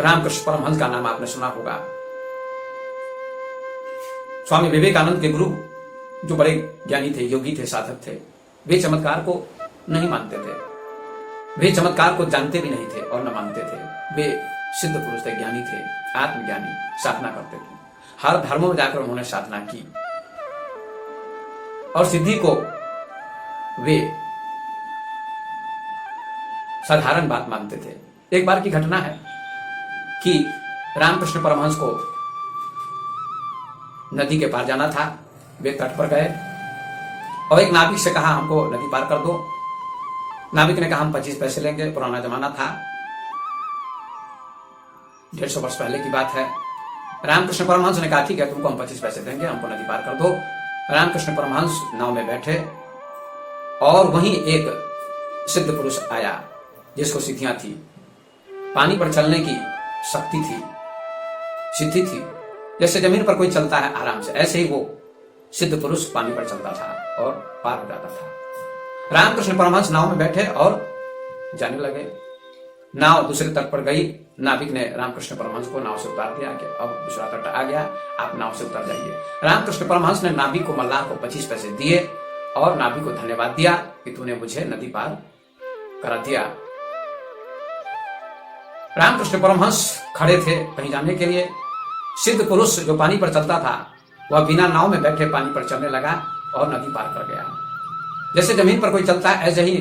रामकृष्ण परमहंस का नाम आपने सुना होगा। स्वामी विवेकानंद के गुरु, जो बड़े ज्ञानी थे, योगी थे, साधक थे, वे चमत्कार को नहीं मानते थे। वे चमत्कार को जानते भी नहीं थे और न मानते थे। वे सिद्ध पुरुष थे, ज्ञानी थे, आत्मज्ञानी, साधना करते थे। हर धर्मों में जाकर उन्होंने साधना की और सिद्धि को वे साधारण बात मानते थे। एक बार की घटना है कि रामकृष्ण परमहंस को नदी के पार जाना था। वे तट पर गए और एक नाविक से कहा, हमको नदी पार कर दो। नाविक ने कहा, हम 25 पैसे लेंगे। पुराना जमाना था, 150 वर्ष पहले की बात है। रामकृष्ण परमहंस ने कहा, ठीक है, तुमको हम 25 पैसे देंगे, हमको नदी पार कर दो। रामकृष्ण परमहंस नाव में बैठे और वहीं एक सिद्ध पुरुष आया जिसको सिद्धियां थी, पानी पर चलने की शक्ति थी, सिद्धि थी। जैसे जमीन पर कोई चलता है आराम से, ऐसे ही वो सिद्ध पुरुष पानी पर चलता था और पार हो जाता था। रामकृष्ण परमहंस नाव में बैठे और जाने लगे। नाव दूसरे तट पर गई। नाविक ने रामकृष्ण परमहंस को नाव से उतार दिया कि अब दूसरा तट आ गया, आप नाव से उतर जाइए। रामकृष्ण परमहंस ने नाविक को, मल्लाह को 25 पैसे दिए और नाविक को धन्यवाद दिया कि तूने मुझे नदी पार करा दिया। रामकृष्ण परमहंस खड़े थे कहीं जाने के लिए। सिद्ध पुरुष जो पानी पर चलता था वह बिना नाव में बैठे पानी पर चलने लगा और नदी पार कर गया। जैसे जमीन पर कोई चलता है, ऐसे ही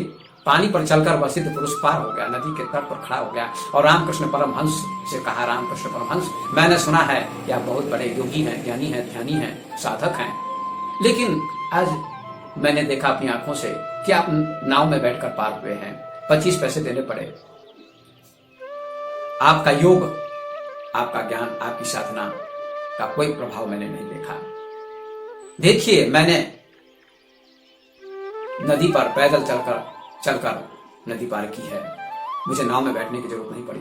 पानी पर चलकर वह सिद्ध पुरुष पार हो गया, नदी के तट पर खड़ा हो गया और रामकृष्ण परमहंस से कहा, रामकृष्ण परमहंस, मैंने सुना है कि आप बहुत बड़े योगी हैं, ज्ञानी हैं, ध्यानी हैं, साधक हैं, लेकिन आज मैंने देखा अपनी आंखों से कि आप नाव में बैठकर पार हुए हैं, 25 पैसे देने पड़े। आपका योग, आपका ज्ञान, आपकी साधना का कोई प्रभाव मैंने नहीं देखा। देखिए, मैंने नदी पर पैदल चलकर नदी पार की है, मुझे नाव में बैठने की जरूरत नहीं पड़ी,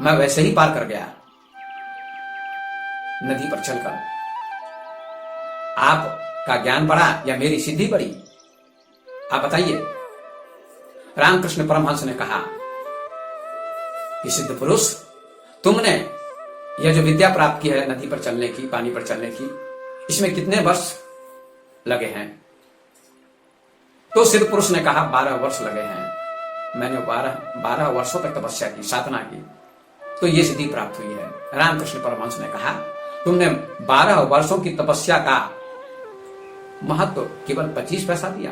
मैं वैसे ही पार कर गया नदी पर चलकर। आपका ज्ञान बढ़ा या मेरी सिद्धि बढ़ी, आप बताइए। रामकृष्ण परमहंस ने कहा कि सिद्ध पुरुष, तुमने यह जो विद्या प्राप्त की है नदी पर चलने की, पानी पर चलने की, इसमें कितने वर्ष लगे हैं? तो सिद्ध पुरुष ने कहा, 12 वर्ष लगे हैं। मैंने 12 वर्षों तक तपस्या की, साधना की, तो ये सिद्धि प्राप्त हुई है। रामकृष्ण परमहंस ने कहा, तुमने 12 वर्षों की तपस्या का महत्व केवल 25 पैसा दिया।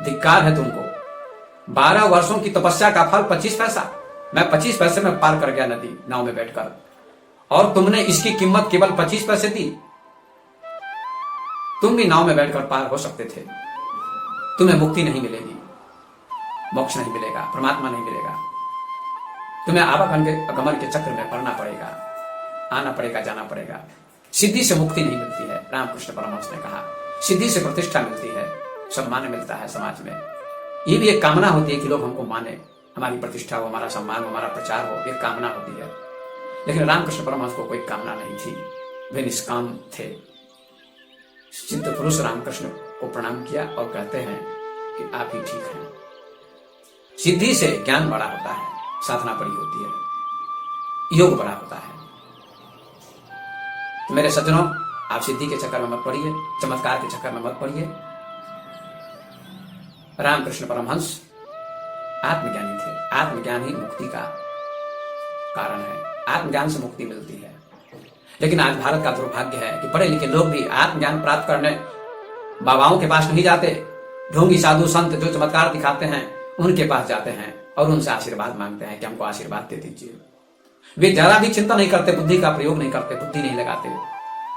धिक्कार है तुमको। 12 वर्षों की तपस्या का फल 25 पैसा। मैं 25 पैसे में पार कर गया नदी नाव में बैठकर, और तुमने इसकी कीमत केवल 25 पैसे दी। तुम भी नाव में बैठकर पार हो सकते थे। तुम्हें मुक्ति नहीं मिलेगी, मोक्ष नहीं मिलेगा, परमात्मा नहीं मिलेगा। तुम्हें आवागमन के चक्र में पड़ना पड़ेगा, आना पड़ेगा, जाना पड़ेगा। सिद्धि से मुक्ति नहीं मिलती है। रामकृष्ण परमहंस ने कहा, सिद्धि से प्रतिष्ठा मिलती है, सम्मान मिलता है समाज में। ये भी एक कामना होती है कि लोग हमको माने, हमारी प्रतिष्ठा हो, हमारा सम्मान हो, हमारा प्रचार हो, एक कामना होती है। लेकिन रामकृष्ण परमहंस को कोई कामना नहीं थी, वे निष्काम थे। सिद्ध पुरुष रामकृष्ण को प्रणाम किया और कहते हैं कि आप ही ठीक हैं। सिद्धि से ज्ञान बड़ा होता है, साधना बड़ी होती है, योग बड़ा होता है। तो मेरे सज्जनों, आप सिद्धि के चक्कर में मत पड़िए, चमत्कार के चक्कर में मत पड़िए। रामकृष्ण परमहंस आत्मज्ञानी थे। आत्मज्ञान ही मुक्ति का कारण है, आत्मज्ञान से मुक्ति मिलती है। लेकिन आज भारत का दुर्भाग्य है कि पढ़े लिखे लोग भी आत्मज्ञान प्राप्त करने बाबाओं के पास नहीं जाते। ढोंगी साधु संत जो चमत्कार दिखाते हैं उनके पास जाते हैं और उनसे आशीर्वाद मांगते हैं कि हमको आशीर्वाद दे दीजिए। वे जरा भी चिंता नहीं करते, बुद्धि का प्रयोग नहीं करते, बुद्धि नहीं लगाते।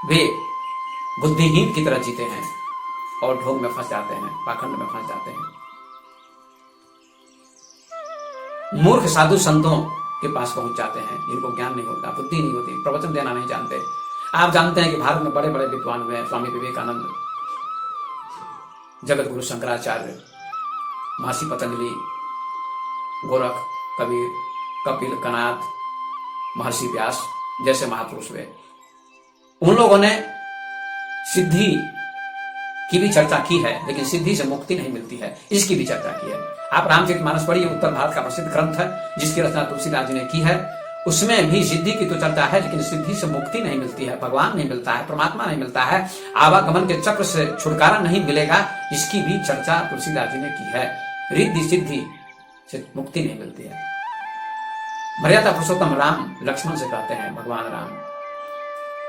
वे बुद्धिहीन की तरह जीते हैं और ढोंग में फंस जाते हैं, पाखंड में फंस जाते हैं। मूर्ख साधु संतों के पास पहुंच जाते हैं, जिनको ज्ञान नहीं होता, बुद्धि नहीं होती, प्रवचन देना नहीं जानते। आप जानते हैं कि भारत में बड़े बड़े विद्वान हुए हैं, स्वामी विवेकानंद, जगत गुरु शंकराचार्य, महर्षि पतंजलि, गोरख, कबीर, कपिल, कनाद, महर्षि व्यास जैसे महापुरुष हुए। उन लोगों ने सिद्धि की भी चर्चा की है, लेकिन सिद्धि से मुक्ति नहीं मिलती है, इसकी भी चर्चा की है। आप रामचरितमानस पढ़िए, उत्तर भारत का प्रसिद्ध ग्रंथ है जिसकी रचना तुलसीदास जी ने की है। उसमें भी सिद्धि की तो चर्चा है, लेकिन सिद्धि से मुक्ति नहीं मिलती है, भगवान नहीं मिलता है, परमात्मा नहीं मिलता है, आवागमन के चक्र से छुटकारा नहीं मिलेगा, इसकी भी चर्चा तुलसीदास जी ने की है। रिद्धि सिद्धि से मुक्ति नहीं मिलती है। मर्यादा पुरुषोत्तम राम लक्ष्मण से कहते हैं, भगवान राम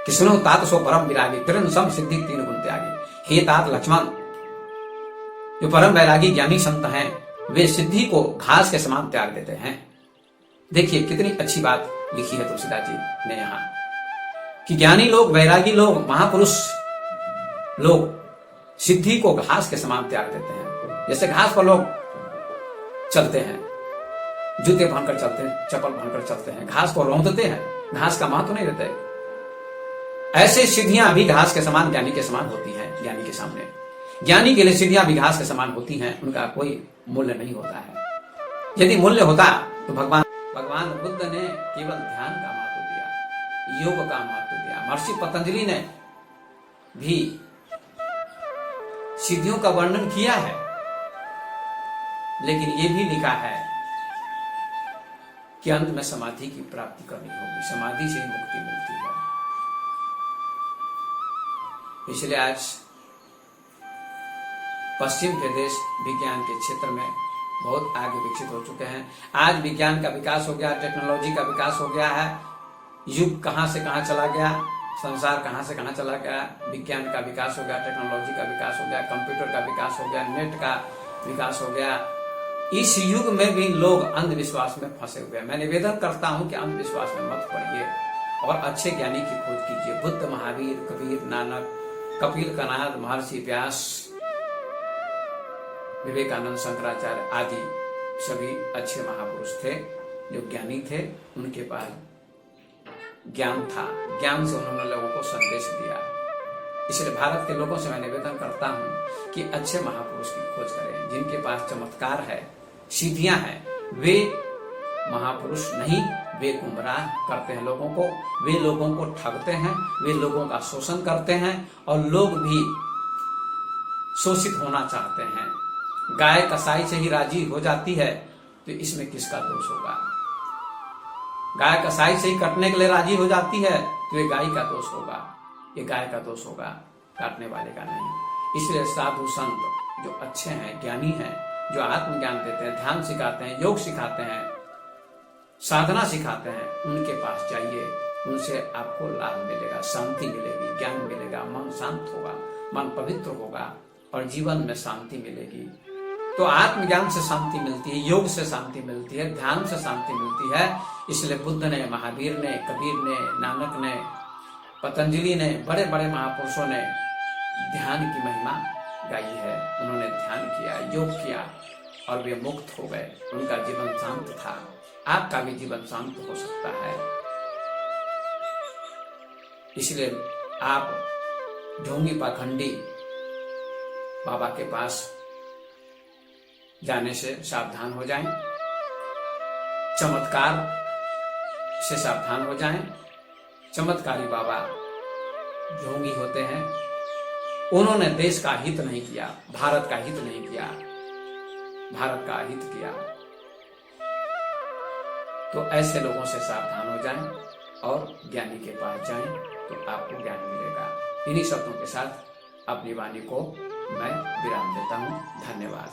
कि सुनो तात सो परम विरागी, तिरन सम सिद्धि तीन गुण त्यागी। हे तात लक्ष्मण, जो परम वैरागी ज्ञानी संत हैं, वे सिद्धि को घास के समान त्याग देते हैं। देखिए कितनी अच्छी बात लिखी है तुलसीदास जी ने यहाँ, कि ज्ञानी लोग, वैरागी लोग, महापुरुष लोग सिद्धि को घास के समान त्याग देते हैं। जैसे घास पर लोग चलते हैं, जूते पहनकर चलते हैं, चप्पल पहनकर चलते हैं, घास को रौंदते हैं, घास का महत्व नहीं रहता है। ऐसे सिद्धियां भी घास के समान ज्ञानी के समान होती हैं। ज्ञानी के सामने, ज्ञानी के लिए सिद्धियां भी घास के समान होती हैं, उनका कोई मूल्य नहीं होता है। यदि मूल्य होता तो भगवान बुद्ध ने केवल ध्यान का महत्व दिया, योग का महत्व दिया। महर्षि पतंजलि ने भी सिद्धियों का वर्णन किया है, लेकिन यह भी लिखा है कि अंत में समाधि की प्राप्ति करनी होगी, समाधि से ही मुक्ति मिलती है। इसलिए आज पश्चिम के देश विज्ञान के क्षेत्र में बहुत आगे विकसित हो चुके हैं। आज विज्ञान का विकास हो गया, टेक्नोलॉजी का विकास हो गया है, युग कहां से कहां चला गया, संसार कहां से कहां चला गया, विज्ञान का विकास हो गया, टेक्नोलॉजी का विकास हो गया, कंप्यूटर का विकास हो गया, नेट का विकास हो गया। इस युग में भी लोग अंधविश्वास में फंसे हुए हैं। मैं निवेदन करता हूं कि अंधविश्वास में मत पड़िए और अच्छे ज्ञानी की खोज कीजिए। बुद्ध, महावीर, कबीर, नानक, कपिल, कनाद, महर्षि व्यास, विवेकानंद, शंकराचार्य आदि सभी अच्छे महापुरुष थे जो ज्ञानी थे। उनके पास ज्ञान था, ज्ञान से उन्होंने लोगों को संदेश दिया। इसलिए भारत के लोगों से मैं निवेदन करता हूं कि अच्छे महापुरुष की खोज करें, जिनके पास चमत्कार है, सिद्धियां हैं। वे महापुरुष नहीं, वे गुमराह करते हैं लोगों को, वे लोगों को ठगते हैं, वे लोगों का शोषण करते हैं और लोग भी शोषित होना चाहते हैं। गाय कसाई से ही राजी हो जाती है तो इसमें किसका दोष होगा? गाय कसाई से ही कटने के लिए राजी हो जाती है तो ये गाय का दोष होगा, ये गाय का दोष होगा, काटने वाले का नहीं। इसलिए साधु संत जो अच्छे हैं, ज्ञानी हैं, जो आत्मज्ञान देते हैं, ध्यान सिखाते हैं, योग सिखाते हैं, साधना सिखाते हैं, उनके पास जाइए। उनसे आपको लाभ मिलेगा, शांति मिलेगी, ज्ञान मिलेगा, मन शांत होगा, मन पवित्र होगा और जीवन में शांति मिलेगी। तो आत्मज्ञान से शांति मिलती है, योग से शांति मिलती है, ध्यान से शांति मिलती है। इसलिए बुद्ध ने, महावीर ने, कबीर ने, नानक ने, पतंजलि ने, बड़े बड़े महापुरुषों ने ध्यान की महिमा गाई है। उन्होंने ध्यान किया, योग किया और वे मुक्त हो गए। उनका जीवन शांत था। आपका भी जीवन शांत हो सकता है। इसलिए आप ढोंगी पाखंडी बाबा के पास जाने से सावधान हो जाएं, चमत्कार से सावधान हो जाएं। चमत्कारी बाबा ढोंगी होते हैं, उन्होंने देश का हित नहीं किया, भारत का हित नहीं किया, भारत का हित किया। तो ऐसे लोगों से सावधान हो जाएं और ज्ञानी के पास जाएं तो आपको ज्ञान मिलेगा। इन्हीं शब्दों के साथ अपनी वाणी को मैं विराम देता हूं। धन्यवाद।